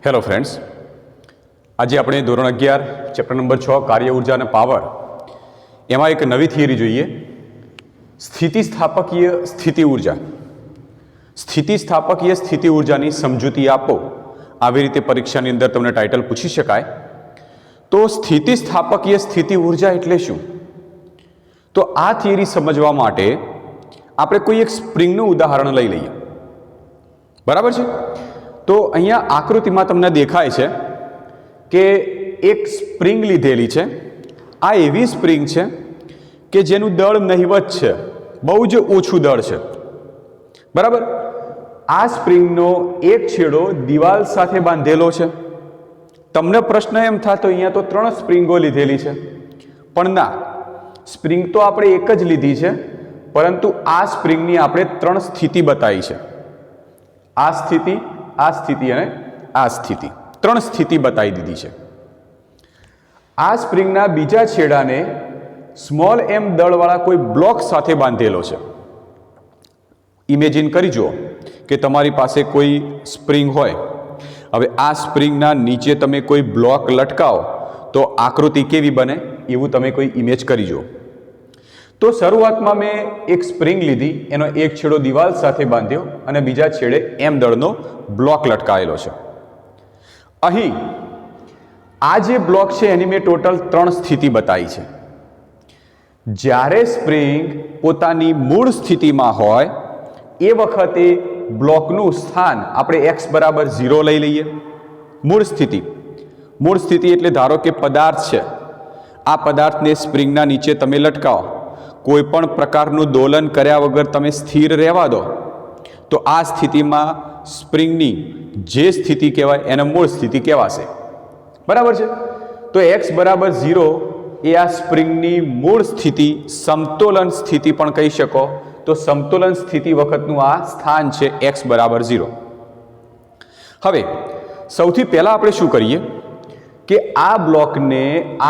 Hello friends, આજે આપણે ધોરણ 11 ચેપ્ટર નંબર 6 કાર્ય ઉર્જા અને પાવર એમાં એક નવી થિયરી જોઈએ, સ્થિતિસ્થાપકીય સ્થિતિ ઉર્જા. સ્થિતિસ્થાપકીય સ્થિતિ ઉર્જાની સમજૂતી આપો, આવી રીતે પરીક્ષાની અંદર તમને ટાઇટલ પૂછી શકાય. તો સ્થિતિસ્થાપકીય સ્થિતિ ઉર્જા એટલે શું? તો આ થિયરી સમજવા માટે આપણે કોઈ એક સ્પ્રિંગનું ઉદાહરણ લઈ લઈએ. બરાબર છે? તો અહીંયા આકૃતિમાં તમને દેખાય છે કે એક સ્પ્રિંગ લીધેલી છે. આ એવી સ્પ્રિંગ છે કે જેનું દળ નહિવત છે, બહુ જ ઓછું દળ છે. બરાબર? આ સ્પ્રિંગનો એક છેડો દિવાલ સાથે બાંધેલો છે. તમને પ્રશ્ન એમ થતો અહીંયા તો 3 સ્પ્રિંગો લીધેલી છે, પણ ના, સ્પ્રિંગ તો આપણે એક જ લીધી છે, પરંતુ આ સ્પ્રિંગની આપણે 3 સ્થિતિ બતાવી છે. આ સ્થિતિ, આ સ્થિતિ અને આ સ્થિતિ, 3 સ્થિતિ બતાવી દીધી છે. આ સ્પ્રિંગના બીજા છેડાને સ્મોલ એમ દળવાળા કોઈ બ્લોક સાથે બાંધેલો છે. ઇમેજિન કરી જુઓ કે તમારી પાસે કોઈ સ્પ્રિંગ હોય. હવે આ સ્પ્રિંગના નીચે તમે કોઈ બ્લોક લટકાવો તો આકૃતિ કેવી બને એવું તમે કોઈ ઇમેજ કરી જુઓ. તો શરૂઆતમાં મેં એક સ્પ્રિંગ લીધી, એનો એક છેડો દિવાલ સાથે બાંધ્યો અને બીજા છેડે એમ દળનો બ્લોક લટકાયેલો છે. અહીં આ જે બ્લોક છે એની મેં ટોટલ 3 સ્થિતિ બતાવી છે. જ્યારે સ્પ્રિંગ પોતાની મૂળ સ્થિતિમાં હોય એ વખતે બ્લોકનું સ્થાન આપણે x બરાબર 0 લઈ લઈએ. મૂળ સ્થિતિ, મૂળ સ્થિતિ એટલે ધારો કે પદાર્થ છે, આ પદાર્થને સ્પ્રિંગના નીચે તમે લટકાવો, કોઈ પણ પ્રકારનું દોલન કર્યા વગર તમે સ્થિર રહેવા દો, તો આ સ્થિતિમાં સ્પ્રિંગની જે સ્થિતિ કહેવાય એને મૂળ સ્થિતિ કહેવાશે. બરાબર છે? તો x બરાબર 0 એ આ સ્પ્રિંગની મૂળ સ્થિતિ, સમતોલન સ્થિતિ પણ કહી શકો. તો સમતોલન સ્થિતિ વખતનું આ સ્થાન છે x બરાબર 0. હવે સૌથી પહેલા આપણે શું કરીએ કે આ બ્લોકને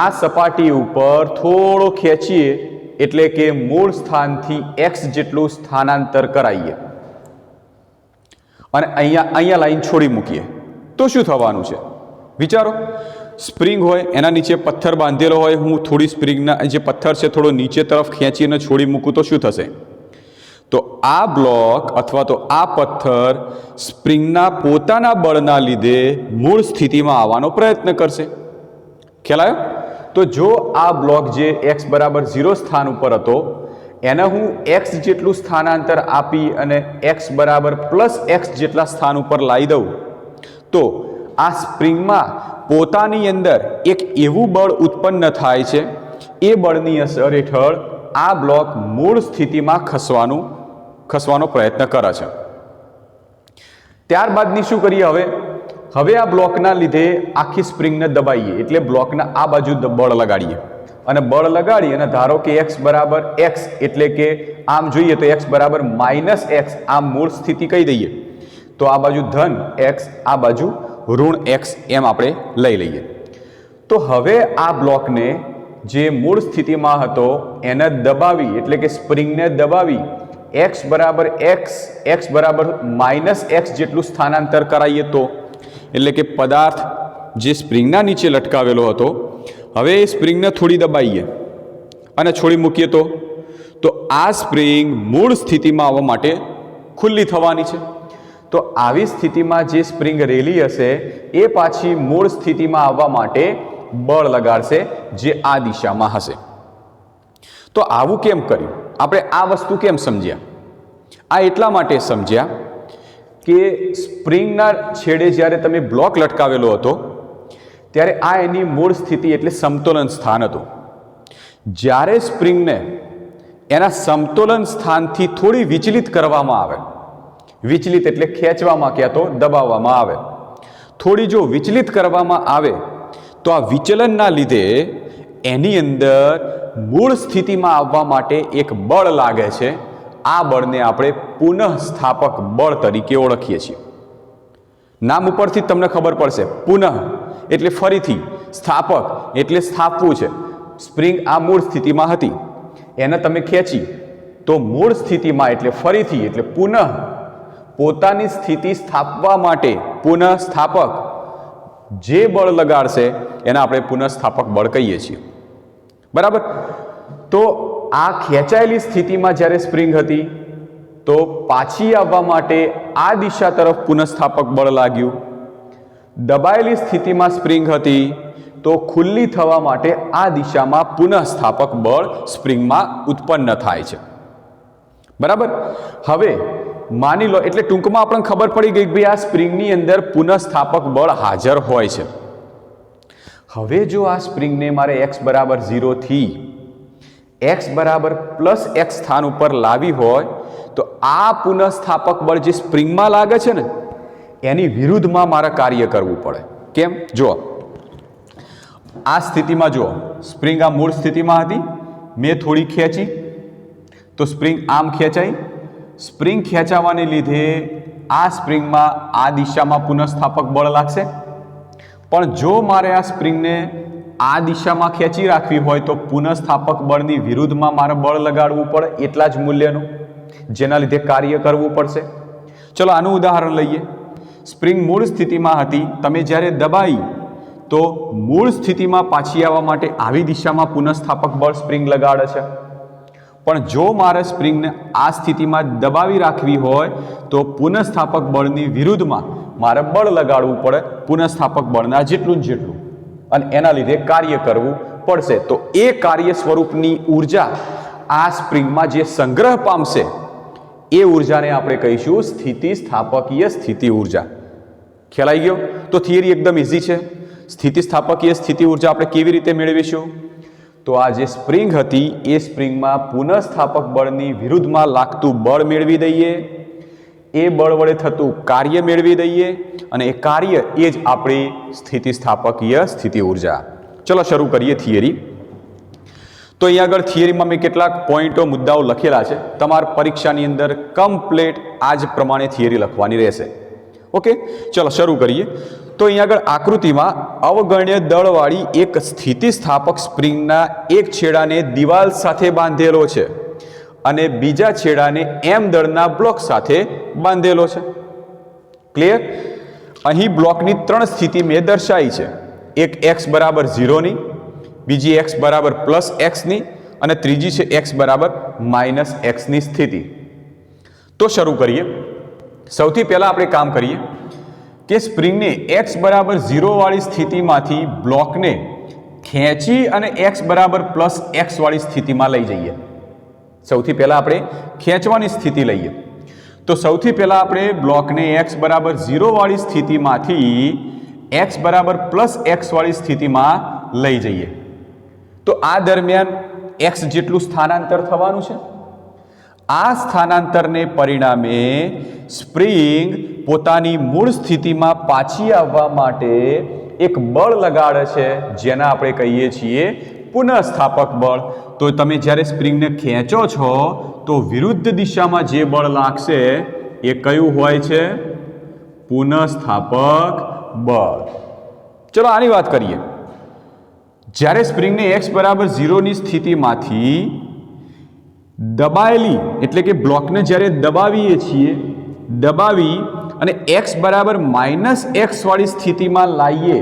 આ સપાટી ઉપર થોડો ખેંચીએ, એટલે કે મૂળ સ્થાનથી x જેટલું સ્થાનાંતર કરાવીએ અને અહીંયા લાઈન છોડી મૂકીએ. તો શું થવાનું છે વિચારો. સ્પ્રિંગ હોય, એના નીચે પથ્થર બાંધેલો હોય, હું થોડી સ્પ્રિંગના જે પથ્થર છે થોડો નીચે તરફ ખેંચીને છોડી મૂકું તો શું થશે? તો આ બ્લોક અથવા તો આ પથ્થર સ્પ્રિંગના પોતાના બળના લીધે મૂળ સ્થિતિમાં આવવાનો પ્રયત્ન કરશે. ખ્યાલ આવ્યો? તો જો આ બ્લોક જે x બરાબર 0 સ્થાન ઉપર હતો એને હું x જેટલું સ્થાનાંતર આપી અને x બરાબર +x જેટલા સ્થાન ઉપર લાવી દઉં, તો આ સ્પ્રિંગમાં પોતાની અંદર એક એવું બળ ઉત્પન્ન થાય છે, એ બળની અસર હેઠળ આ બ્લોક મૂળ સ્થિતિમાં ખસવાનો પ્રયત્ન કરે છે. ત્યારબાદની શું કરીએ? હવે આ બ્લોકના લીધે આખી સ્પ્રિંગને દબાઈએ, એટલે બ્લોકના આ બાજુ બળ લગાડીએ અને બળ લગાડી અને ધારો કે x બરાબર x, એટલે કે આમ જોઈએ તો x બરાબર -x, આમ મૂળ સ્થિતિ કહી દઈએ. તો આ બાજુ ધન x, આ બાજુ ઋણ x, એમ આપણે લઈ લઈએ. તો હવે આ બ્લોકને જે મૂળ સ્થિતિમાં હતો એને દબાવી, એટલે કે સ્પ્રિંગને દબાવી x બરાબર x બરાબર -x જેટલું સ્થાનાંતર કરાવીએ તો, એટલે કે પદાર્થ જે સ્પ્રિંગના નીચે લટકાવેલો હતો હવે એ સ્પ્રિંગને થોડી દબાઈએ અને છોડી મૂકીએ તો આ સ્પ્રિંગ મૂળ સ્થિતિમાં આવવા માટે ખુલ્લી થવાની છે. તો આવી સ્થિતિમાં જે સ્પ્રિંગ રેલી હશે એ પાછી મૂળ સ્થિતિમાં આવવા માટે બળ લગાડશે, જે આ દિશામાં હશે. તો આવું કેમ કર્યું? આપણે આ વસ્તુ કેમ સમજ્યા? આ એટલા માટે સમજ્યા કે સ્પ્રિંગના છેડે જ્યારે તમે બ્લોક લટકાવેલો હતો ત્યારે આ એની મૂળ સ્થિતિ એટલે સમતોલન સ્થાન હતું. જ્યારે સ્પ્રિંગને એના સમતોલન સ્થાનથી થોડી વિચલિત કરવામાં આવે, વિચલિત એટલે ખેંચવામાં ક્યાં તો દબાવવામાં આવે, થોડી જો વિચલિત કરવામાં આવે તો આ વિચલનના લીધે એની અંદર મૂળ સ્થિતિમાં આવવા માટે એક બળ લાગે છે. આ બળને આપણે પુનઃસ્થાપક બળ તરીકે ઓળખીએ છીએ. નામ ઉપરથી તમને ખબર પડશે, પુનઃ એટલે ફરીથી, સ્થાપક એટલે સ્થાપવું છે. સ્પ્રિંગ આ મૂળ સ્થિતિમાં હતી, એને તમે ખેંચી તો મૂળ સ્થિતિમાં એટલે ફરીથી એટલે પુનઃ પોતાની સ્થિતિ સ્થાપવા માટે પુનઃસ્થાપક જે બળ લગાડશે એને આપણે પુનઃસ્થાપક બળ કહીએ છીએ, બરાબર. તો આ ખેંચાયેલી સ્થિતિમાં જ્યારે સ્પ્રિંગ હતી તો પાછી આવવા માટે આ દિશા તરફ પુનઃસ્થાપક બળ લાગ્યું. દબાયેલી સ્થિતિમાં સ્પ્રિંગ હતી તો ખુલ્લી થવા માટે આ દિશામાં પુનઃસ્થાપક બળ સ્પ્રિંગમાં ઉત્પન્ન થાય છે, બરાબર. હવે માની લો, એટલે ટૂંકમાં આપણને ખબર પડી ગઈ કે ભાઈ આ સ્પ્રિંગની અંદર પુનઃસ્થાપક બળ હાજર હોય છે. હવે જો આ સ્પ્રિંગને મારે x બરાબર 0 થી x બરાબર +x સ્થાન ઉપર લાવી હોય તો આ પુનઃસ્થાપક બળ જે સ્પ્રિંગમાં લાગે છે ને એની વિરુદ્ધમાં મારે કાર્ય કરવું પડે. કેમ? જો આ સ્થિતિમાં જુઓ, સ્પ્રિંગ આ મૂળ સ્થિતિમાં હતી, મેં થોડી ખેંચી તો સ્પ્રિંગ આમ ખેંચાઈ. સ્પ્રિંગ ખેંચાવાને લીધે આ સ્પ્રિંગમાં આ દિશામાં પુનઃસ્થાપક બળ લાગશે. પણ જો મારે આ સ્પ્રિંગને આ દિશામાં ખેંચી રાખવી હોય તો પુનઃસ્થાપક બળની વિરુદ્ધમાં મારે બળ લગાડવું પડે એટલા જ મૂલ્યનું, જેના લીધે કાર્ય કરવું પડશે. ચલો આનું ઉદાહરણ લઈએ. સ્પ્રિંગ મૂળ સ્થિતિમાં હતી, તમે જ્યારે દબાઈ તો મૂળ સ્થિતિમાં પાછી આવવા માટે આવી દિશામાં પુનઃસ્થાપક બળ સ્પ્રિંગ લગાડે છે. પણ જો મારે સ્પ્રિંગને આ સ્થિતિમાં દબાવી રાખવી હોય તો પુનઃસ્થાપક બળની વિરુદ્ધમાં મારે બળ લગાડવું પડે પુનઃસ્થાપક બળના જેટલું જ જેટલું, અને એના લીધે કાર્ય કરવું પડશે. તો એ કાર્ય સ્વરૂપની ઉર્જા આ સ્પ્રિંગમાં જે સંગ્રહ પામશે એ ઉર્જાને આપણે કહીશું સ્થિતિસ્થાપકીય સ્થિતિ ઉર્જા. ખ્યાલ આવી ગયો? તો થિયરી એકદમ ઇઝી છે. સ્થિતિસ્થાપકીય સ્થિતિ ઉર્જા આપણે કેવી રીતે મેળવીશું? તો આ જે સ્પ્રિંગ હતી એ સ્પ્રિંગમાં પુનઃસ્થાપક બળની વિરુદ્ધમાં લાગતું બળ મેળવી દઈએ, એ બળ વડે થતું કાર્ય મેળવી દઈએ, અને એ કાર્ય એ જ આપણી સ્થિતિસ્થાપકીય સ્થિતિ ઉર્જા. ચલો શરૂ કરીએ થિયરી. તો અહીંયા આગળ થિયરીમાં મેં કેટલાક પોઈન્ટો મુદ્દાઓ લખેલા છે. તમારી પરીક્ષાની અંદર કમ્પ્લીટ આ જ પ્રમાણે થિયરી લખવાની રહેશે. ઓકે, ચલો શરૂ કરીએ. તો અહીંયા આગળ આકૃતિમાં અવગણ્ય દળવાળી એક સ્થિતિસ્થાપક સ્પ્રિંગના એક છેડાને દિવાલ સાથે બાંધેલો છે અને બીજા છેડાને m દળના બ્લોક સાથે બાંધેલો છે. ક્લિયર? અહીં બ્લોકની 3 સ્થિતિ મેં દર્શાવી છે. એક x બરાબર 0 ની, બીજી x બરાબર +x ની, અને ત્રીજી છે x બરાબર -x ની સ્થિતિ. તો શરૂ કરીએ. સૌથી પહેલા આપણે કામ કરીએ કે સ્પ્રિંગને x બરાબર 0 વાળી સ્થિતિમાંથી બ્લોકને ખેંચી અને x બરાબર +x વાળી સ્થિતિમાં લઈ જઈએ. સૌથી પહેલા આપણે ખેંચવાની સ્થિતિ લઈએ. તો સૌથી પહેલા આપણે બ્લોકને x બરાબર 0 વાળી સ્થિતિમાંથી x બરાબર +x વાળી સ્થિતિમાં લઈ જઈએ. તો આ દરમિયાન x જેટલું સ્થાનાંતર થવાનું છે. આ સ્થાનાંતરને પરિણામે સ્પ્રિંગ પોતાની મૂળ સ્થિતિમાં પાછી આવવા માટે એક બળ લગાડે છે, જેના આપણે કહીએ છીએ પુનઃસ્થાપક બળ. તો તમે જ્યારે સ્પ્રિંગને ખેંચો છો તો વિરુદ્ધ દિશામાં જે બળ લાગશે એ કયું હોય છે? પુનઃસ્થાપક બળ. ચલો આની વાત કરીએ. જ્યારે સ્પ્રિંગને x બરાબર 0 ની સ્થિતિમાંથી દબાયેલી, એટલે કે બ્લોકને જ્યારે દબાવીએ છીએ, દબાવી અને x બરાબર -x વાળી સ્થિતિમાં લાવીએ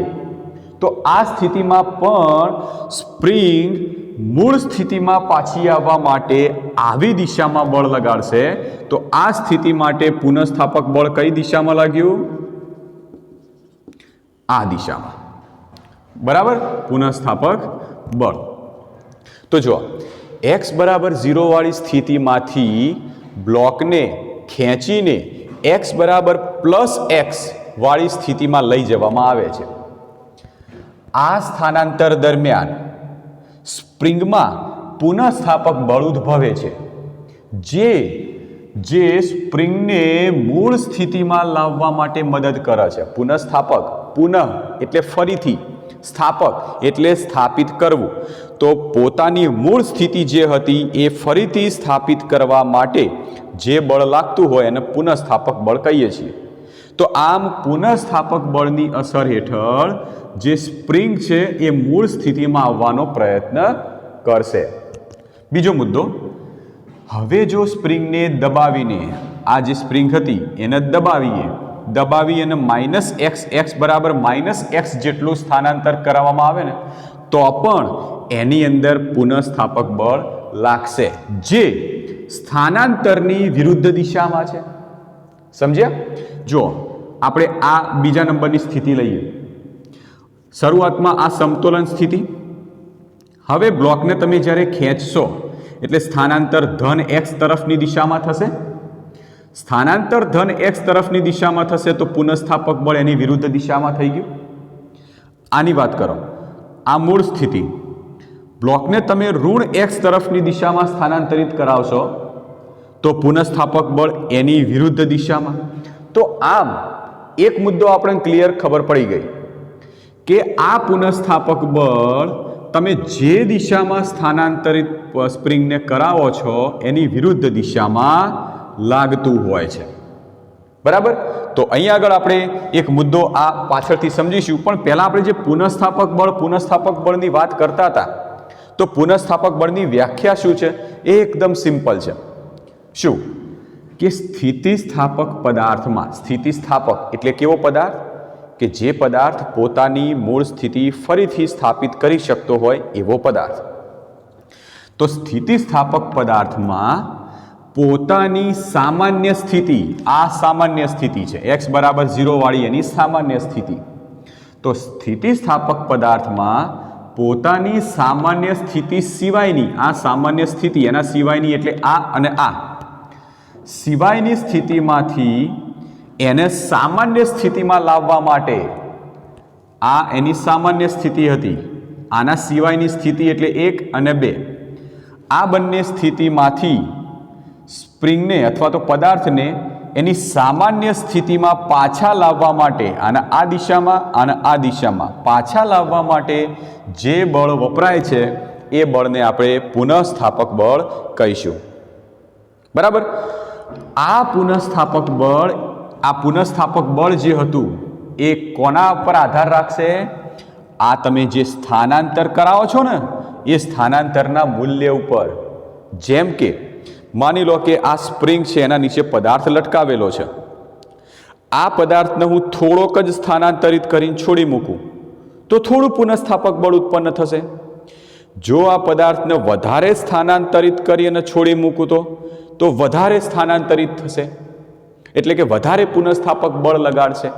તો આ સ્થિતિમાં પણ સ્પ્રિંગ મૂળ સ્થિતિમાં પાછી આવવા માટે આવી દિશામાં બળ લગાડશે. તો આ સ્થિતિ માટે પુનઃસ્થાપક બળ કઈ દિશામાં લાગ્યું? આ દિશામાં. બરાબર? પુનઃસ્થાપક બળ. તો જો x બરાબર 0 વાળી સ્થિતિમાંથી બ્લોકને ખેંચીને x બરાબર +x વાળી સ્થિતિમાં લઈ જવામાં આવે છે. આ સ્થાનાંતર દરમિયાન સ્પ્રિંગમાં પુનઃસ્થાપક બળ ઉદ્ભવે છે, જે સ્પ્રિંગને મૂળ સ્થિતિમાં લાવવા માટે મદદ કરે છે. પુનઃસ્થાપક, પુનઃ એટલે ફરીથી, સ્થાપક એટલે સ્થાપિત કરવું. તો પોતાની મૂળ સ્થિતિ જે હતી એ ફરીથી સ્થાપિત કરવા માટે જે બળ લાગતું હોય એને પુનઃસ્થાપક બળ કહીએ છીએ. તો આમ પુનઃસ્થાપક બળની અસર હેઠળ જે સ્પ્રિંગ છે એ મૂળ સ્થિતિમાં આવવાનો પ્રયત્ન કરશે. બીજો મુદ્દો, હવે જો સ્પ્રિંગને દબાવીને, આ જે સ્પ્રિંગ હતી એને દબાવીએ દબાવી અને -x બરાબર -x જેટલું સ્થાનાંતર કરવામાં આવે ને તો પણ એની અંદર પુનઃસ્થાપક બળ લાગશે જે સ્થાનાંતરની વિરુદ્ધ દિશામાં છે. સમજ્યા? જો આપણે આ બીજા નંબરની સ્થિતિ લઈએ. શરૂઆતમાં આ સમતોલન સ્થિતિ. હવે બ્લોકને તમે જ્યારે ખેંચશો એટલે સ્થાનાંતર ધન x તરફની દિશામાં થશે. સ્થાનાંતર ધન x તરફની દિશામાં થશે તો પુનઃસ્થાપક બળ એની વિરુદ્ધ દિશામાં થઈ ગયું. આની વાત કરો. આ મૂળ સ્થિતિ. બ્લોકને તમે ઋણ x તરફની દિશામાં સ્થાનાંતરિત કરાવશો તો પુનઃસ્થાપક બળ એની વિરુદ્ધ દિશામાં. તો આમ એક મુદ્દો આપણને ક્લિયર ખબર પડી ગઈ કે આ પુનઃસ્થાપક બળ તમે જે દિશામાં સ્થાનાંતરિત સ્પ્રિંગને કરાવો છો એની વિરુદ્ધ દિશામાં લાગતું હોય છે. બરાબર? તો અહીંયા આગળ આપણે એક મુદ્દો આ પાછળથી સમજીશું, પણ પહેલાં આપણે જે પુનઃસ્થાપક બળની વાત કરતા હતા તો પુનઃસ્થાપક બળની વ્યાખ્યા શું છે એ એકદમ સિમ્પલ છે. શું કે સ્થિતિસ્થાપક પદાર્થમાં, સ્થિતિસ્થાપક એટલે કેવો પદાર્થ કે જે પદાર્થ પોતાની મૂળ સ્થિતિ ફરીથી સ્થાપિત કરી શકતો હોય એવો પદાર્થ. તો સ્થિતિસ્થાપક પદાર્થમાં પોતાની સામાન્ય સ્થિતિ, આ સામાન્ય સ્થિતિ છે x બરાબર 0 વાળી એની સામાન્ય સ્થિતિ. તો સ્થિતિસ્થાપક પદાર્થમાં પોતાની સામાન્ય સ્થિતિ સિવાયની, આ સામાન્ય સ્થિતિ એના સિવાયની એટલે આ અને આ સિવાયની સ્થિતિમાંથી એને સામાન્ય સ્થિતિમાં લાવવા માટે, આ એની સામાન્ય સ્થિતિ હતી, આના સિવાયની સ્થિતિ એટલે 1 અને 2, આ બંને સ્થિતિમાંથી સ્પ્રિંગને અથવા તો પદાર્થને એની સામાન્ય સ્થિતિમાં પાછા લાવવા માટે, અને આ દિશામાં અને આ દિશામાં પાછા લાવવા માટે જે બળ વપરાય છે એ બળને આપણે પુનઃસ્થાપક બળ કહીશું. બરાબર? આ પુનઃસ્થાપક બળ જે હતું એ કોના પર આધાર રાખશે? આ તમે જે સ્થાનાંતર કરાવો છો ને એ સ્થાનાંતરના મૂલ્ય ઉપર. જેમ કે માની લો કે આ સ્પ્રિંગ છે, એના નીચે પદાર્થ લટકાવેલો છે. આ પદાર્થને હું થોડોક જ સ્થાનાંતરિત કરીને છોડી મૂકું તો થોડું પુનઃસ્થાપક બળ ઉત્પન્ન થશે. જો આ પદાર્થને વધારે સ્થાનાંતરિત કરી અને છોડી મૂકું તો વધારે સ્થાનાંતરિત થશે, એટલે કે વધારે પુનઃસ્થાપક બળ લગાડશે.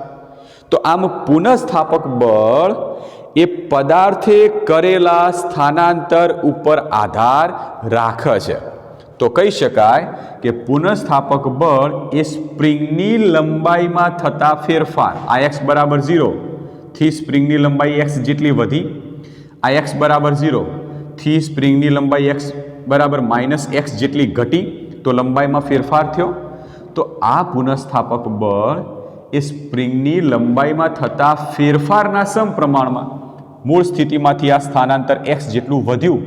તો આમ પુનઃસ્થાપક બળ એ પદાર્થે કરેલા સ્થાનાંતર ઉપર આધાર રાખે છે. તો કહી શકાય કે પુનઃસ્થાપક બળ એ સ્પ્રિંગની લંબાઈમાં થતા ફેરફાર, આ x બરાબર 0 થી સ્પ્રિંગની લંબાઈ x જેટલી વધી, આ x બરાબર 0 થી સ્પ્રિંગની લંબાઈ x બરાબર -x જેટલી ઘટી, તો લંબાઈમાં ફેરફાર થયો. તો આ પુનઃસ્થાપક બળ એ સ્પ્રિંગની લંબાઈમાં થતા ફેરફારના સમપ્રમાણમાં મૂળ સ્થિતિમાંથી આ સ્થાનાંતર x જેટલું વધ્યું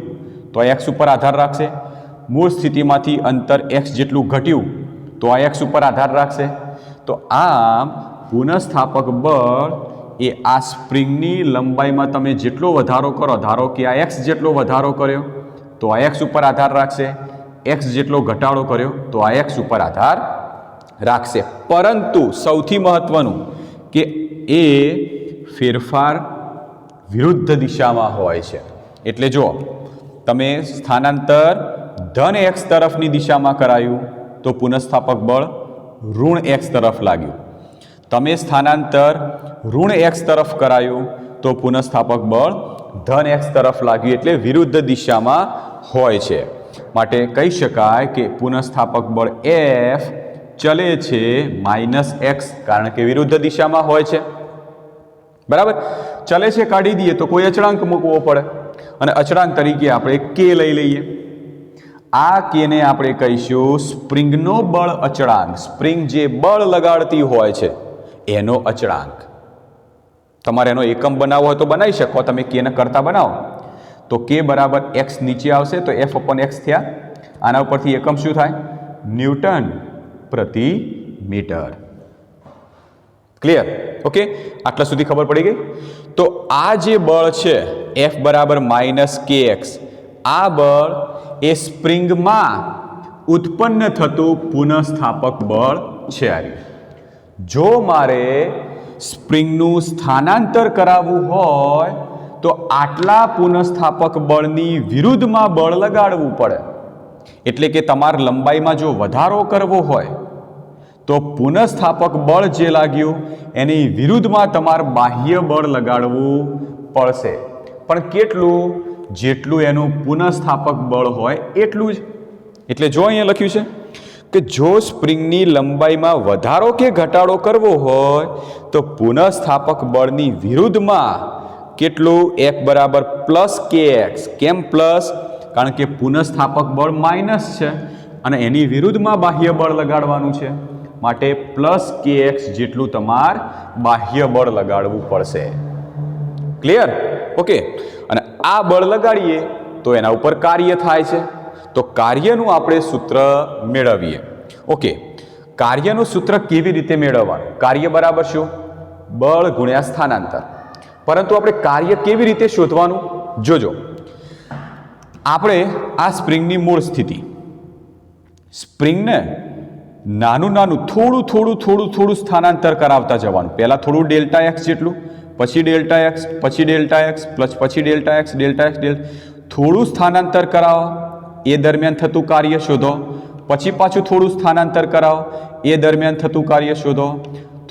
તો આ x ઉપર આધાર રાખશે. મૂળ સ્થિતિમાંથી અંતર x જેટલું ઘટ્યું તો આ x ઉપર આધાર રાખશે. તો આમ પુનઃસ્થાપક બળ એ આ સ્પ્રિંગની લંબાઈમાં તમે જેટલો વધારો કરો, ધારો કે આ x જેટલો વધારો કર્યો તો આ x ઉપર આધાર રાખશે, x જેટલો ઘટાડો કર્યો તો આ x ઉપર આધાર રાખશે. પરંતુ સૌથી મહત્વનું કે એ ફેરફાર વિરુદ્ધ દિશામાં હોય છે. એટલે જો તમે સ્થાનાંતર ધન x તરફની દિશામાં કરાયું તો પુનઃસ્થાપક બળ ઋણ x તરફ લાગ્યું. તમે સ્થાનાંતર ઋણ x તરફ કરાયું તો પુનઃસ્થાપક બળ ધન x તરફ લાગ્યું, એટલે વિરુદ્ધ દિશામાં હોય છે. માટે કહી શકાય કે પુનઃસ્થાપક બળ F ચલે છે -x, કારણ કે વિરુદ્ધ દિશામાં હોય છે. બરાબર? ચલે છે કાઢી દઈએ તો કોઈ અચળાંક મૂકવો પડે, અને અચળાંક તરીકે આપણે k લઈ લઈએ. આ k ને આપણે કહીશું સ્પ્રિંગનો બળ અચળાંક. સ્પ્રિંગ જે બળ લગાડતી હોય છે એનો અચળાંક. તમારે એનો એકમ બનાવવો હોય તો બનાવી શકો, તમે k ને કરતા બનાવો તો k બરાબર x નીચે આવશે તો F/x થયા. આના ઉપરથી એકમ શું થાય? ન્યૂટન પ્રતિ મીટર. ક્લિયર? ઓકે, આટલા સુધી ખબર પડી ગઈ. તો આ જે બળ છે F બરાબર -kx, આ બળ એ સ્પ્રિંગમાં ઉત્પન્ન થતું પુનઃસ્થાપક બળ છે. જો મારે સ્પ્રિંગનું સ્થાનાંતર કરાવવું હોય તો આટલા પુનઃસ્થાપક બળની વિરુદ્ધમાં બળ લગાડવું પડે. એટલે કે તમારે લંબાઈમાં જો વધારો કરવો હોય તો પુનઃસ્થાપક બળ જે લાગ્યું એની વિરુદ્ધમાં તમારે બાહ્ય બળ લગાડવું પડશે. પણ કેટલું? જેટલું એનું પુનઃસ્થાપક બળ હોય એટલું જ. એટલે જો અહીંયા લખ્યું છે કે જો સ્પ્રિંગની લંબાઈમાં વધારો કે ઘટાડો કરવો હોય તો પુનઃસ્થાપક બળની વિરુદ્ધમાં કેટલું? F બરાબર પ્લસ kx. કેમ પ્લસ? કારણ કે પુનઃસ્થાપક બળ માઇનસ છે અને એની વિરુદ્ધમાં બાહ્ય બળ લગાડવાનું છે, માટે પ્લસ kx જેટલું તમારે બાહ્ય બળ લગાડવું પડશે. ક્લિયર? ઓકે. અને આ બળ લગાડીએ તો એના ઉપર કાર્ય થાય છે. તો કાર્યનું આપણે સૂત્ર મેળવીએ. ઓકે, કાર્યનું સૂત્ર કેવી રીતે મેળવવાનું? કાર્ય બરાબર શું? બળ ગુણ્યા સ્થાનાંતર. પરંતુ આપણે કાર્ય કેવી રીતે શોધવાનું? જોજો, આપણે આ સ્પ્રિંગની મૂળ સ્થિતિ, સ્પ્રિંગને નાનું નાનું થોડું થોડું થોડું થોડું સ્થાનાંતર કરાવતા જવાનું. પહેલાં થોડું ડેલ્ટા એક્સ જેટલું, પછી ડેલ્ટા એક્સ, પછી ડેલ્ટા એક્સ પ્લસ, પછી ડેલ્ટા એક્સ, ડેલ્ટા એક્સ, થોડું સ્થાનાંતર કરાવો, એ દરમિયાન થતું કાર્ય શોધો. પછી પાછું થોડું સ્થાનાંતર કરાવો, એ દરમિયાન થતું કાર્ય શોધો.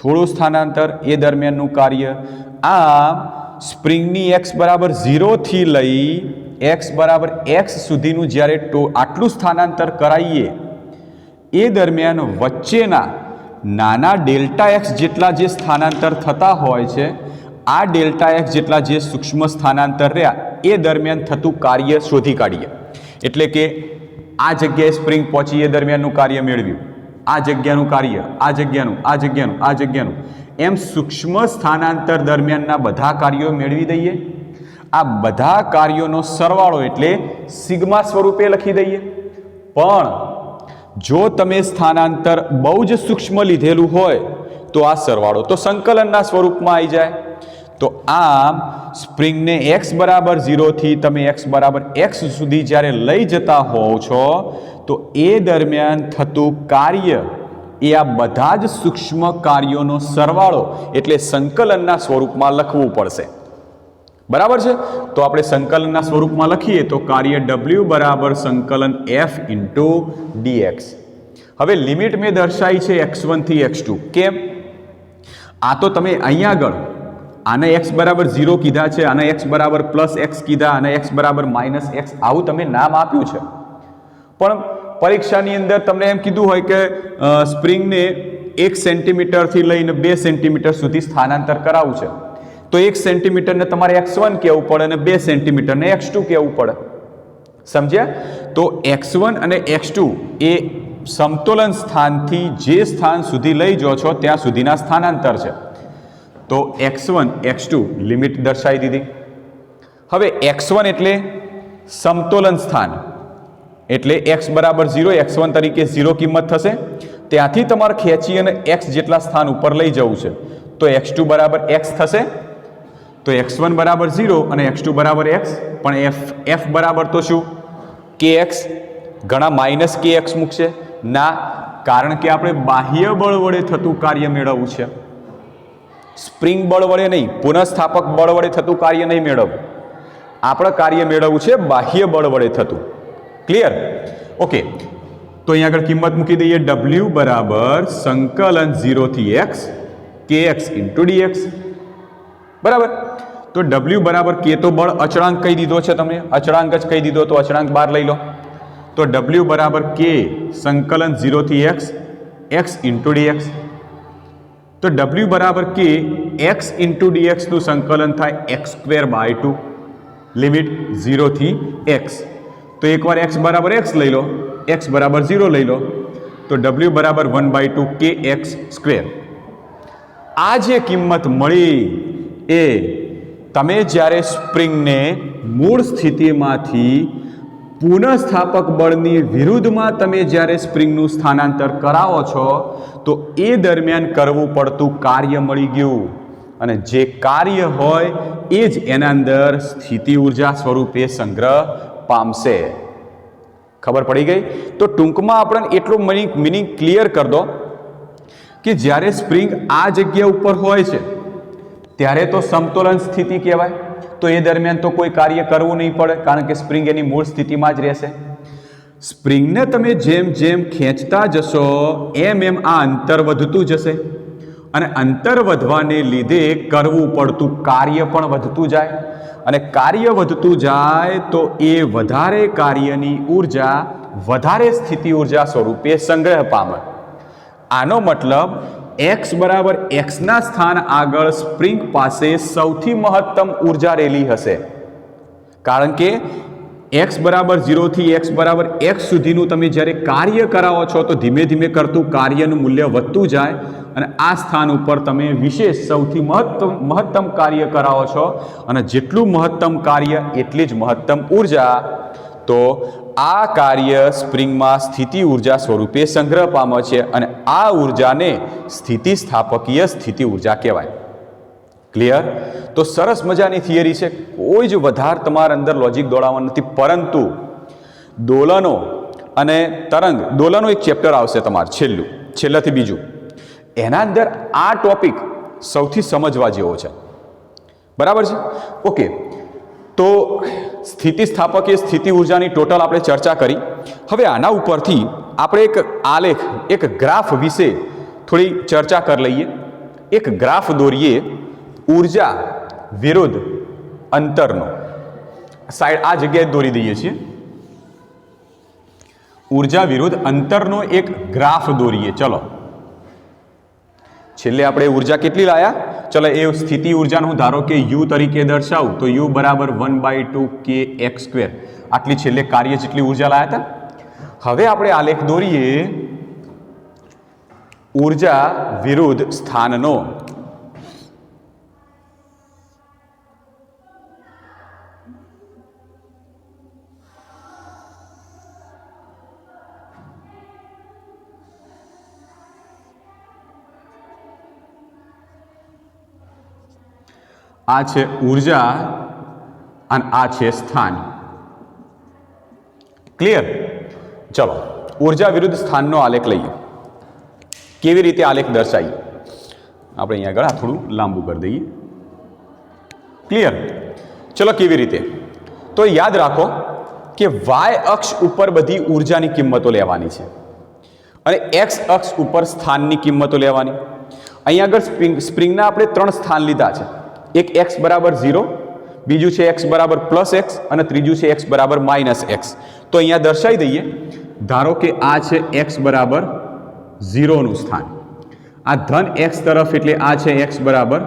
થોડું સ્થાનાંતર, એ દરમિયાનનું કાર્ય. આમ સ્પ્રિંગની એક્સ બરાબર 0 થી લઈ એક્સ બરાબર એક્સ સુધીનું જ્યારે આટલું સ્થાનાંતર કરાવીએ એ દરમિયાન વચ્ચેના નાના ડેલ્ટા એક્સ જેટલા જે સ્થાનાંતર થતા હોય છે, આ ડેલ્ટા એક્સ જેટલા જે સૂક્ષ્મ સ્થાનાંતર રહ્યા એ દરમિયાન થતું કાર્ય શોધી કાઢીએ. એટલે કે આ જગ્યાએ સ્પ્રિંગ પહોંચી એ દરમિયાનનું કાર્ય મેળવ્યું, આ જગ્યાનું કાર્ય, આ જગ્યાનું, આ જગ્યાનું, આ જગ્યાનું, એમ સૂક્ષ્મ સ્થાનાંતર દરમિયાનના બધા કાર્યો મેળવી દઈએ. આ બધા કાર્યોનો સરવાળો એટલે સિગ્મા સ્વરૂપે લખી દઈએ. પણ જો તમે સ્થાનાંતર બહુ જ સૂક્ષ્મ લીધેલું હોય તો આ સરવાળો તો સંકલનના સ્વરૂપમાં આવી જાય. તો આમ સ્પ્રિંગને x બરાબર 0 થી તમે x બરાબર x સુધી જ્યારે લઈ જતા હોવ છો તો એ દરમિયાન થતું કાર્ય એ આ બધા જ સૂક્ષ્મ કાર્યોનો સરવાળો એટલે સંકલનના સ્વરૂપમાં લખવું પડશે. બરાબર છે? તો આપણે સંકલનના સ્વરૂપમાં લખીએ તો કાર્ય w બરાબર સંકલન f ઇન્ટુ dx. હવે લિમિટ મેં દર્શાવી છે x1 થી x2. કેમ? આ તો તમે અહીંયા આગળ આને x બરાબર 0 કીધા છે, આને x બરાબર પ્લસ x કીધા, અને x બરાબર માઇનસ x, આવું તમે નામ આપ્યું છે. પણ પરીક્ષાની અંદર તમને એમ કીધું હોય કે સ્પ્રિંગને 1 સેન્ટીમીટરથી લઈને 2 સેન્ટીમીટર સુધી સ્થાનાંતર કરાવવું છે, તો 1 સેન્ટીમીટરને તમારે x1 કહેવું પડે અને 2 સેન્ટીમીટરને x2 કહેવું પડે. સમજ્યા? તો x1 અને x2 એ સમતોલન સ્થાનથી જે સ્થાન સુધી લઈ જાઓ છો ત્યાં સુધીના સ્થાનાંતર છે. તો x1 x2 લિમિટ દર્શાવી દીધી. હવે x1 એટલે સમતોલન સ્થાન, એટલે x બરાબર 0, x1 તરીકે 0 કિંમત થશે. ત્યાંથી તમારે ખેંચી અને x જેટલા સ્થાન ઉપર લઈ જવું છે, તો x2 બરાબર x થશે. તો x1 બરાબર 0 અને x2 બરાબર x. પણ f બરાબર તો શું? kx. ઘણા માઇનસ kx મૂકશે ના, કારણ કે આપણે બાહ્ય બળ વડે થતું કાર્ય મેળવવું છે, સ્પ્રિંગ બળ વડે નહીં, પુનઃસ્થાપક બળ વડે થતું કાર્ય નહીં મેળવવું. આપણે કાર્ય મેળવવું છે બાહ્ય બળ વડે થતું. ક્લિયર? ઓકે. તો અહીંયા આગળ કિંમત મૂકી દઈએ. w બરાબર સંકલન 0 થી x kx ઇન્ટુ dx. બરાબર? તો w બરાબર k તો બળ અચળાંક કહી દીધો છે તમે, અચળાંક જ કહી દીધો, તો અચળાંક બહાર લઈ લો. તો w બરાબર k સંકલન 0 થી x ઇન્ટુ dx. તો w બરાબર k x ઇન્ટુ dx નું સંકલન થાય x²/2, લિમિટ 0 થી x. તો એકવાર x બરાબર x લઈ લો, x બરાબર 0 લઈ લો, તો w બરાબર 1/2 kx². આ જે કિંમત મળી એ તમે જ્યારે સ્પ્રિંગને મૂળ સ્થિતિમાંથી પુનઃસ્થાપક બળની વિરુદ્ધમાં તમે જ્યારે સ્પ્રિંગનું સ્થાનાંતર કરાવો છો તો એ દરમિયાન કરવું પડતું કાર્ય મળી ગયું. અને જે કાર્ય હોય એ જ એના અંદર સ્થિતિ ઉર્જા સ્વરૂપે સંગ્રહ પામશે. ખબર પડી ગઈ? તો ટૂંકમાં આપણને એટલું મિનિંગ ક્લિયર કરી દો કે જ્યારે સ્પ્રિંગ આ જગ્યા ઉપર હોય છે ત્યારે તો સમતોલન સ્થિતિ કહેવાય, તો એ દરમિયાન તો કોઈ કાર્ય કરવું નહીં પડે કારણ કે સ્પ્રિંગ એની મૂળ સ્થિતિમાં જ રહેશે. સ્પ્રિંગને તમે જેમ જેમ ખેંચતા જશો એમ એમ આ અંતર વધતું જશે અને અંતર વધવાને લીધે કરવું પડતું કાર્ય પણ વધતું જાય અને કાર્ય વધતું જાય તો એ વધારે કાર્યની ઉર્જા વધારે સ્થિતિ ઉર્જા સ્વરૂપે સંગ્રહ પામે. આનો મતલબ x બરાબર x ના સ્થાન આગળ સ્પ્રિંગ પાસે સૌથી મહત્તમ ઉર્જા રહેલી હશે કારણ કે x બરાબર 0 થી x બરાબર x સુધીનું તમે જ્યારે કાર્ય કરાવો છો તો ધીમે ધીમે કરતું કાર્યનું મૂલ્ય વધતું જાય અને આ સ્થાન ઉપર તમે વિશેષ સૌથી મહત્તમ કાર્ય કરાવો છો અને જેટલું મહત્તમ કાર્ય એટલી જ મહત્તમ ઉર્જા. તો આ કાર્ય સ્પ્રિંગમાં સ્થિતિ ઉર્જા સ્વરૂપે સંગ્રહ પામે છે અને આ ઉર્જાને સ્થિતિસ્થાપકીય સ્થિતિ ઉર્જા કહેવાય. ક્લિયર? તો સરસ મજાની થિયરી છે, કોઈ જ વધારે તમારા અંદર લોજિક દોડાવવાનું નથી, પરંતુ દોલનો અને તરંગ, દોલનો એક ચેપ્ટર આવશે તમારે છેલ્લાથી બીજું, એના અંદર આ ટોપિક સૌથી સમજવા જેવો છે. બરાબર છે? ઓકે, તો સ્થિતિસ્થાપકીય સ્થિતિ ઉર્જાની ટોટલ આપણે ચર્ચા કરી. હવે આના ઉપરથી આપણે એક આલેખ, એક ગ્રાફ વિશે થોડી ચર્ચા કરી લઈએ. એક ગ્રાફ દોરીએ ઉર્જા વિરુદ્ધ અંતરનો. સાઈડ આ જગ્યાએ દોરી દઈએ છીએ. ઉર્જા વિરુદ્ધ અંતરનો એક ગ્રાફ દોરીએ. ચલો, છેલ્લે આપણે ઉર્જા કેટલી લાયા? ચલો, એ સ્થિતિ ઉર્જાનું ધારો કે u તરીકે દર્શાવું તો u બરાબર 1/2 kx². આટલી છેલ્લે કાર્ય જેટલી ઉર્જા લાયા હતા. હવે આપણે આલેખ દોરીએ ઉર્જા વિરુદ્ધ સ્થાનનો. આ છે ઉર્જા અને આ છે સ્થાન. ક્લિયર? ચલો, ઉર્જા વિરુદ્ધ સ્થાનનો આલેખ લઈએ. કેવી રીતે આલેખ દર્શાવીએ? આપણે અહીંયા આગળ આ થોડું લાંબુ કરી દઈએ. ક્લિયર? ચલો, કેવી રીતે? તો યાદ રાખો કે વાય અક્ષ ઉપર બધી ઉર્જાની કિંમતો લેવાની છે અને એક્સ અક્ષ ઉપર સ્થાનની કિંમતો લેવાની. અહીંયા આગળ સ્પ્રિંગના આપણે 3 સ્થાન લીધા છે. એક x બરાબર 0, બીજું છે x બરાબર +x અને ત્રીજું છે x બરાબર -x. તો અહીંયા દર્શાવી દઈએ. ધારો કે આ છે x બરાબર 0 નું સ્થાન, આ ધન x તરફ એટલે આ છે x બરાબર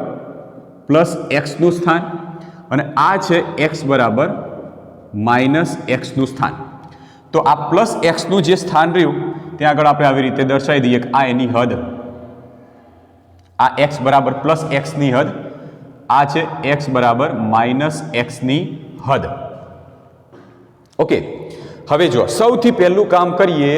+x નું સ્થાન અને આ છે x બરાબર -x નું સ્થાન. તો આ +x નું જે સ્થાન રહ્યું ત્યાં આગળ આપણે આવી રીતે દર્શાવી દઈએ કે આ એની હદ, આ x બરાબર +x ની હદ, આ છે x બરાબર -x ની હદ. ઓકે, હવે જો સૌથી પહેલું કામ કરીએ,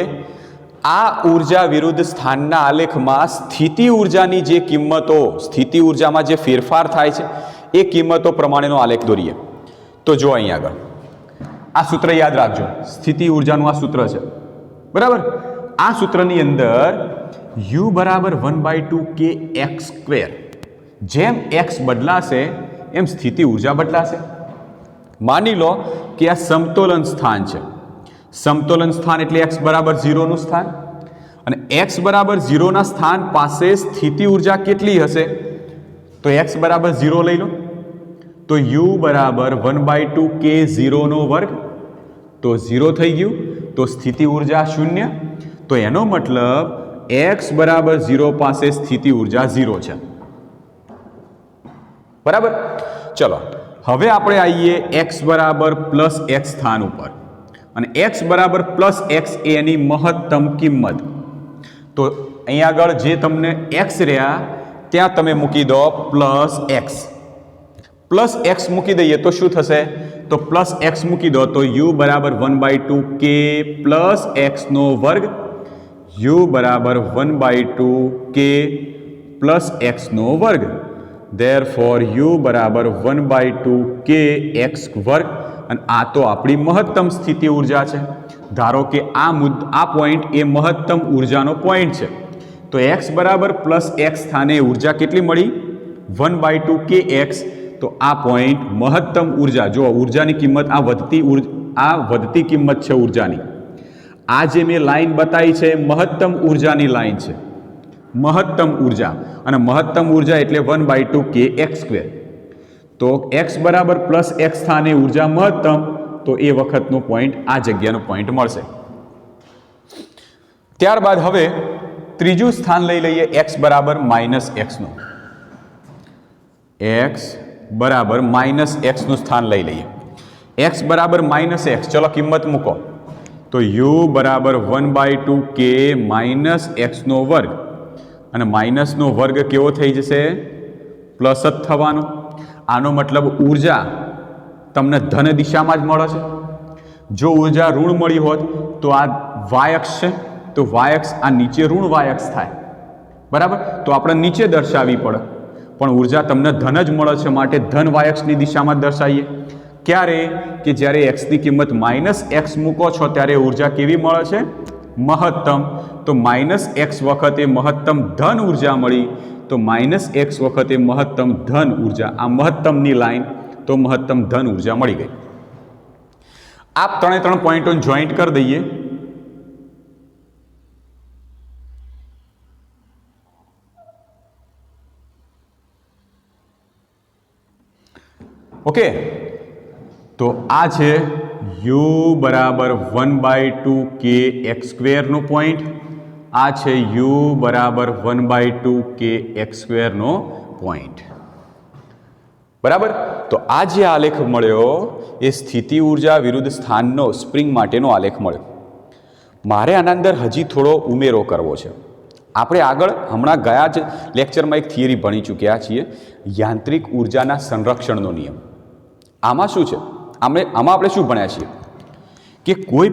આ ઉર્જા વિરુદ્ધ સ્થાનના આલેખમાં સ્થિતિ ઉર્જાની જે કિંમતો, સ્થિતિ ઉર્જામાં જે ફેરફાર થાય છે એ કિંમતો પ્રમાણેનો આલેખ દોરીએ. તો જો અહીંયા આગળ આ સૂત્ર યાદ રાખજો, સ્થિતિ ઉર્જાનું આ સૂત્ર છે. બરાબર? આ સૂત્રની અંદર u બરાબર 1/2 kx². જેમ x બદલાશે એમ સ્થિતિ ઉર્જા બદલાશે. માની લો કે આ સમતોલન સ્થાન છે. સમતોલન સ્થાન એટલે x બરાબર 0 નું સ્થાન અને x બરાબર 0 ના સ્થાન પાસે સ્થિતિ ઉર્જા કેટલી હશે? તો x બરાબર 0 લઈ લો તો u બરાબર 1/2 k0 નો વર્ગ. તો 0 થઈ ગયું તો સ્થિતિ ઉર્જા 0. તો એનો મતલબ x બરાબર 0 પાસે સ્થિતિ ઉર્જા 0 છે. બરાબર? ચલો, હવે આપણે આવીએ x બરાબર +x સ્થાન ઉપર અને x બરાબર +x એની મહત્તમ કિંમત. તો અહીંયા આગળ જે તમને x રહ્યા ત્યાં તમે મૂકી દો +x. +x મૂકી દઈએ તો શું થશે? તો +x મૂકી દો તો u બરાબર 1/2 k +x નો વર્ગ, u બરાબર 1/2 k +x નો વર્ગ. Therefore u બરાબર 1/2 kx વર્ગ. અને આ તો આપણી મહત્તમ સ્થિતિ ઉર્જા છે. ધારો કે આ પોઈન્ટ એ મહત્તમ ઉર્જાનો પોઈન્ટ છે તો x બરાબર પ્લસ x સ્થાને ઉર્જા કેટલી મળી 1/2 kx. તો આ પોઈન્ટ મહત્તમ ઉર્જા, જો ઉર્જાની કિંમત આ વધતી કિંમત છે ઉર્જાની. આ જે મેં લાઈન બતાવી છે મહત્તમ ઉર્જાની લાઈન છે, મહત્તમ ઉર્જા, અને મહત્તમ ઉર્જા એટલે 1/2 kx². તો x બરાબર પ્લસ x સ્થાને ઉર્જા મહત્તમ, તો એ વખતનો પોઈન્ટ આ જગ્યાનો પોઈન્ટ મળશે. ત્યારબાદ હવે ત્રીજું સ્થાન લઈ લઈએ x બરાબર માઇનસ એક્સનું. x બરાબર માઇનસ એક્સનું સ્થાન લઈ લઈએ. x બરાબર માઇનસ એક્સ, ચલો કિંમત મૂકો. તો u બરાબર 1/2 k માઇનસ એક્સનો વર્ગ, અને માઇનસનો વર્ગ કેવો થઈ જશે? પ્લસ જ થવાનો. આનો મતલબ ઉર્જા તમને ધન દિશામાં જ મળે છે. જો ઉર્જા ઋણ મળી હોત તો આ y અક્ષ છે, તો y અક્ષ આ નીચે ઋણ y અક્ષ થાય, બરાબર? તો આપણે નીચે દર્શાવવી પડે, પણ ઉર્જા તમને ધન જ મળે છે, માટે ધન y અક્ષની દિશામાં દર્શાવીએ. ક્યારે? કે જ્યારે x ની કિંમત માઇનસ એક્સ મૂકો છો ત્યારે ઉર્જા કેવી મળે છે? મહત્તમ. તો માઇનસ એક્સ વખતે મહત્તમ ધન ઉર્જા મળી, તો માઇનસ એક્સ વખતે મહત્તમ ધન ઉર્જા, આ મહત્તમની લાઈન, તો મહત્તમ ધન ઉર્જા મળી ગઈ. આ ત્રણ પોઈન્ટો જોઈન્ટ કરી દઈએ. ઓકે, તો આ છે u બરાબર 1/2 kx² નો પોઈન્ટ, આ છે u બરાબર 1/2 kx² નો પોઈન્ટ, બરાબર? તો આ જે આલેખ મળ્યો એ સ્થિતિ ઉર્જા વિરુદ્ધ સ્થાનનો સ્પ્રિંગ માટેનો આલેખ મળ્યો. મારે આના અંદર હજી થોડો ઉમેરો કરવો છે. આપણે આગળ હમણાં ગયા જ લેક્ચરમાં એક થિયરી ભણી ચૂક્યા છીએ, યાંત્રિક ઉર્જાના સંરક્ષણનો નિયમ. આમાં શું છે? આમાં આપણે શું ભણ્યા છીએ કે કોઈ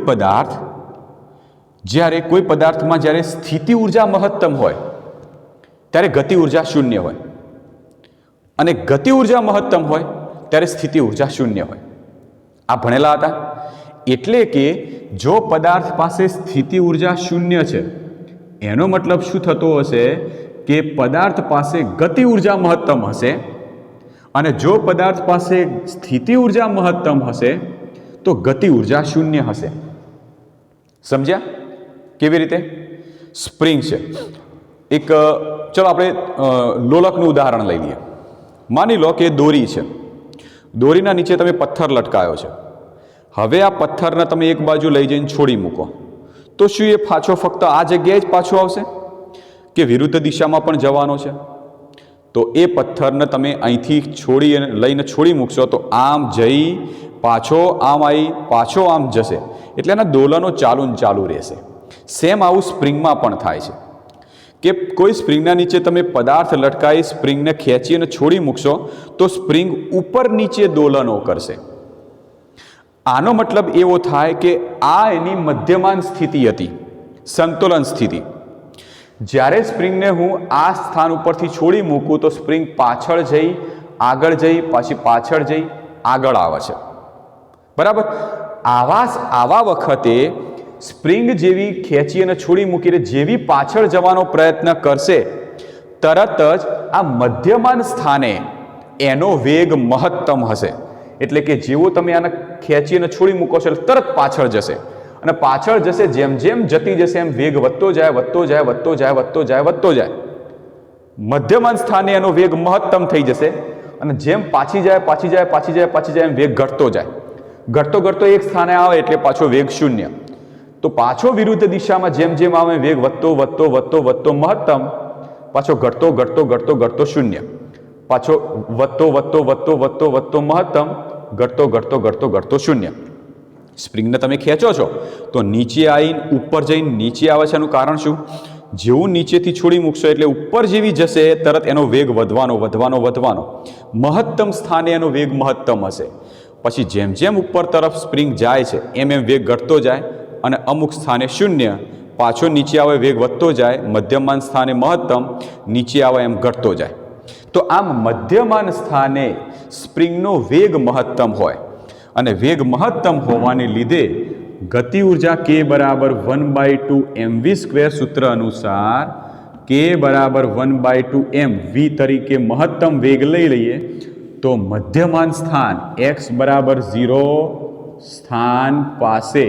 પદાર્થમાં જ્યારે સ્થિતિ ઉર્જા મહત્તમ હોય ત્યારે ગતિ ઉર્જા શૂન્ય હોય, અને ગતિ ઉર્જા મહત્તમ હોય ત્યારે સ્થિતિ ઉર્જા શૂન્ય હોય. આ ભણેલા હતા. એટલે કે જો પદાર્થ પાસે સ્થિતિ ઉર્જા શૂન્ય છે, એનો મતલબ શું થતો હશે કે પદાર્થ પાસે ગતિ ઉર્જા મહત્તમ હશે, અને જો પદાર્થ પાસે સ્થિતિ ઉર્જા મહત્તમ હશે તો ગતિ ઉર્જા શૂન્ય હશે. સમજ્યા? કેવી રીતે? સ્પ્રિંગ છે એક, ચલો આપણે લોલકનું ઉદાહરણ લઈ લઈએ. માની લો કે દોરી છે, દોરીના નીચે તમે પથ્થર લટકાયો છે. હવે આ પથ્થરને તમે એક બાજુ લઈ જઈને છોડી મૂકો, તો શું એ પાછો ફક્ત આ જગ્યાએ જ પાછો આવશે કે વિરુદ્ધ દિશામાં પણ જવાનો છે? તો એ પથ્થરને તમે અહીંથી લઈને છોડી મૂકશો તો આમ જઈ પાછો આમ આવી પાછો આમ જશે, એટલે એના દોલનો ચાલુ રહેશે. સેમ આવું સ્પ્રિંગમાં પણ થાય છે કે કોઈ સ્પ્રિંગના નીચે તમે પદાર્થ લટકાવી સ્પ્રિંગને ખેંચી અને છોડી મૂકશો તો સ્પ્રિંગ ઉપર નીચે દોલનો કરશે. આનો મતલબ એવો થાય કે આ એની મધ્યમાન સ્થિતિ હતી, સંતુલન સ્થિતિ. જ્યારે સ્પ્રિંગને હું આ સ્થાન ઉપરથી છોડી મૂકું તો સ્પ્રિંગ પાછળ જઈ આગળ જઈ પાછી પાછળ જઈ આગળ આવે છે, બરાબર? આવા વખતે સ્પ્રિંગ જેવી ખેંચી અને છોડી મૂકીને જેવી પાછળ જવાનો પ્રયત્ન કરશે, તરત જ આ મધ્યમાન સ્થાને એનો વેગ મહત્તમ હશે. એટલે કે જેવો તમે આને ખેંચી અને છોડી મૂકો છો એટલે તરત પાછળ જશે, અને પાછળ જશે, જેમ જેમ જતી જશે એમ વેગ વધતો જાય. મધ્યમાન સ્થાને એનો વેગ મહત્તમ થઈ જશે, અને જેમ પાછી જાય એમ વેગ ઘટતો જાય. ઘટતો એક સ્થાને આવે એટલે પાછો વેગ શૂન્ય. તો પાછો વિરુદ્ધ દિશામાં જેમ જેમ આવે વેગ વધતો મહત્તમ, પાછો ઘટતો શૂન્ય, પાછો વધતો મહત્તમ, ઘટતો શૂન્ય. સ્પ્રિંગને તમે ખેંચો છો તો નીચે આવીને ઉપર જઈને નીચે આવે છે. એનું કારણ શું? જેવું નીચેથી છોડી મૂકશો એટલે ઉપર જેવી જશે તરત એનો વેગ વધવાનો. મહત્તમ સ્થાને એનો વેગ મહત્તમ હશે. પછી જેમ જેમ ઉપર તરફ સ્પ્રિંગ જાય છે એમ વેગ ઘટતો જાય, અને અમુક સ્થાને શૂન્ય, પાછો નીચે આવે વેગ વધતો જાય, મધ્યમાન સ્થાને મહત્તમ, નીચે આવે એમ ઘટતો જાય. તો આમ મધ્યમાન સ્થાને સ્પ્રિંગનો વેગ મહત્તમ હોય, અને વેગ મહત્તમ હોવાને લીધે ગતિ ઉર્જા k બરાબર 1/2 mv² સૂત્ર અનુસાર k કે બરાબર 1/2 m v તરીકે મહત્તમ વેગ લઈ લઈએ તો મધ્યમાન સ્થાન x બરાબર 0 સ્થાન પાસે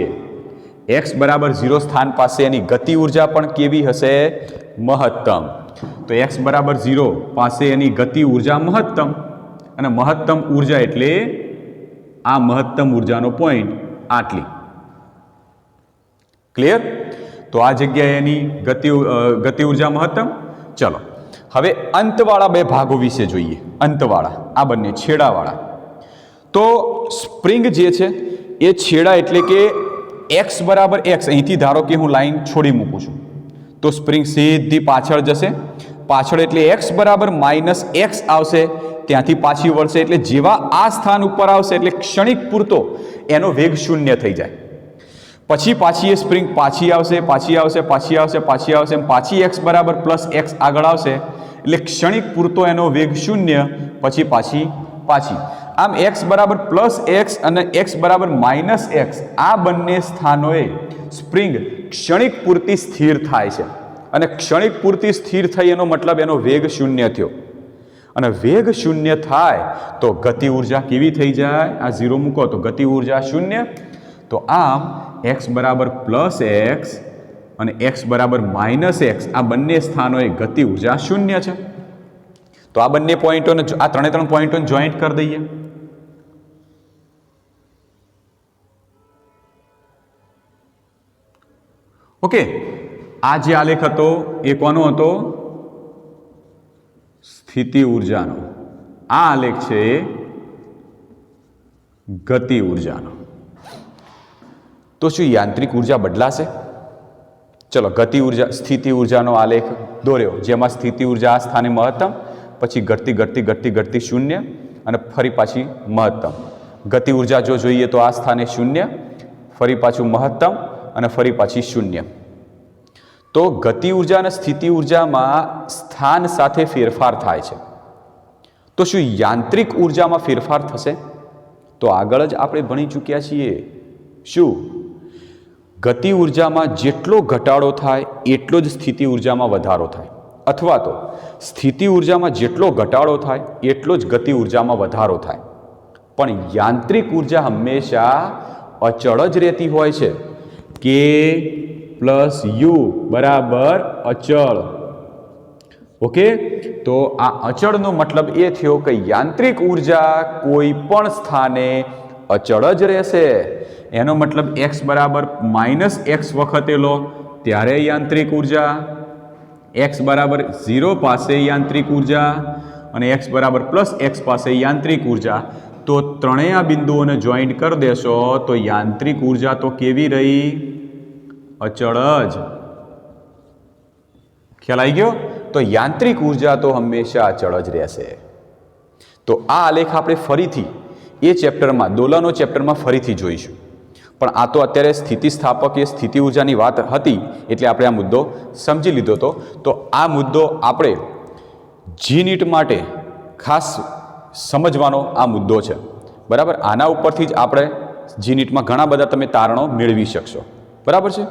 x બરાબર 0 સ્થાન પાસે એની ગતિ ઉર્જા પણ કેવી હશે? મહત્તમ. તો x બરાબર 0 પાસે એની ગતિ ઉર્જા મહત્તમ, અને મહત્તમ ઉર્જા એટલે આ મહત્તમ ઉર્જાનો પોઈન્ટ આટલી. ક્લિયર? તો આ જગ્યાએ એની ગતિ ઉર્જા મહત્તમ. ચલો હવે અંતવાળા બે ભાગો વિશે જોઈએ. અંતવાળા, આ બંને છેડાવાળા. તો સ્પ્રિંગ જે છે એ છેડા એટલે કે x બરાબર x, અહીંથી ધારો કે હું લાઈન છોડી મૂકું છું તો સ્પ્રિંગ સીધી પાછળ જશે. પાછળ એટલે x બરાબર -x આવશે, ત્યાંથી પાછી વળશે. એટલે જેવા આ સ્થાન ઉપર આવશે એટલે ક્ષણિક પૂરતો એનો વેગ શૂન્ય થઈ જાય. પછી પાછી એ સ્પ્રિંગ પાછી આવશે, પાછી આવશે, પાછી આવશે, પાછી આવશે, પાછી x બરાબર +x આગળ આવશે એટલે ક્ષણિક પૂરતો એનો વેગ શૂન્ય, પછી પાછી. આમ x બરાબર +x અને x બરાબર -x આ બંને સ્થાનોએ સ્પ્રિંગ ક્ષણિક પૂરતી સ્થિર થાય છે. અને ક્ષણિક પૂરતી સ્થિર થઈ એનો મતલબ એનો વેગ શૂન્ય થયો. અને વેગ શૂન્ય થાય તો ગતિ ઉર્જા કેવી થઈ જાય? આ 0 મૂકો તો ગતિ ઉર્જા શૂન્ય. તો આમ x બરાબર +x અને x બરાબર -x આ બંને સ્થાનોએ ગતિ ઉર્જા શૂન્ય છે. તો આ બંને પોઈન્ટોને, આ ત્રણ પોઈન્ટોને જોઈન્ટ કરી દઈએ. ઓકે, આ જે આલેખ હતો એ કોનો હતો? સ્થિતિ ઉર્જાનો. આ આલેખ છે ગતિ ઉર્જાનો. તો શું યાંત્રિક ઉર્જા બદલાશે? ચલો, ગતિ ઉર્જા, સ્થિતિ ઉર્જાનો આલેખ દોર્યો, જેમાં સ્થિતિ ઉર્જા આ સ્થાને મહત્તમ, પછી ઘટતી શૂન્ય અને ફરી પાછી મહત્તમ. ગતિ ઉર્જા જો જોઈએ તો આ સ્થાને શૂન્ય, ફરી પાછું મહત્તમ અને ફરી પાછી શૂન્ય. તો ગતિ ઉર્જા અને સ્થિતિ ઉર્જામાં સ્થાન સાથે ફેરફાર થાય છે. તો શું યાંત્રિક ઉર્જામાં ફેરફાર થશે? તો આગળ જ આપણે ભણી ચૂક્યા છીએ. શું? ગતિ ઉર્જામાં જેટલો ઘટાડો થાય એટલો જ સ્થિતિ ઉર્જામાં વધારો થાય, અથવા તો સ્થિતિ ઉર્જામાં જેટલો ઘટાડો થાય એટલો જ ગતિ ઉર્જામાં વધારો થાય. પણ યાંત્રિક ઉર્જા હંમેશા અચળ જ રહેતી હોય છે. કે +u બરાબર અચળ. ઓકે, તો આ અચળનો મતલબ એ થયો કે યાંત્રિક ઉર્જા કોઈ પણ સ્થાને અચળ જ રહેશે. એનો મતલબ x બરાબર -x વખતે લો ત્યારે યાંત્રિક ઉર્જા, x બરાબર 0 પાસે યાંત્રિક ઉર્જા અને x બરાબર +x પાસે યાંત્રિક ઉર્જા. તો ત્રણેય બિંદુઓને જોઈન્ટ કરી દેશો તો યાંત્રિક ઉર્જા તો કેવી રહી? અચળ જ. ખ્યાલ આવી ગયો? તો યાંત્રિક ઉર્જા તો હંમેશા અચળ જ રહેશે. તો આ આલેખ આપણે ફરીથી એ ચેપ્ટરમાં, દોલનો ચેપ્ટરમાં ફરીથી જોઈશું. પણ આ તો અત્યારે સ્થિતિસ્થાપક એ સ્થિતિ ઉર્જાની વાત હતી એટલે આપણે આ મુદ્દો સમજી લીધો હતો. તો આ મુદ્દો આપણે GNET માટે ખાસ સમજવાનો આ મુદ્દો છે. બરાબર? આના ઉપરથી જ આપણે GNETમાં ઘણા બધા તમે તારણો મેળવી શકશો. બરાબર છે?